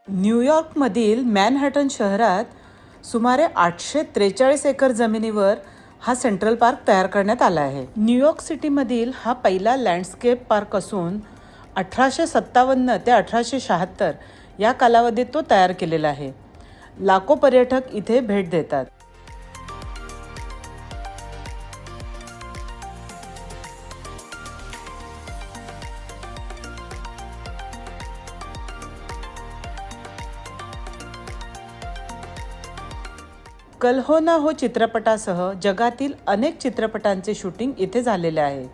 न्यूयॉर्कमधील Manhattan शहरात सुमारे 843 acre जमिनीवर हा सेंट्रल पार्क तयार करण्यात आला आहे. न्यूयॉर्क सिटीमधील हा पहिला लँडस्केप पार्क असून 1857 ते 1876 या कालावधीत तो तयार केलेला आहे. लाखो पर्यटक इथे भेट देतात. कल हो ना हो चित्रपटासह जगातील अनेक चित्रपटांचे शूटिंग इथे झालेले आहे.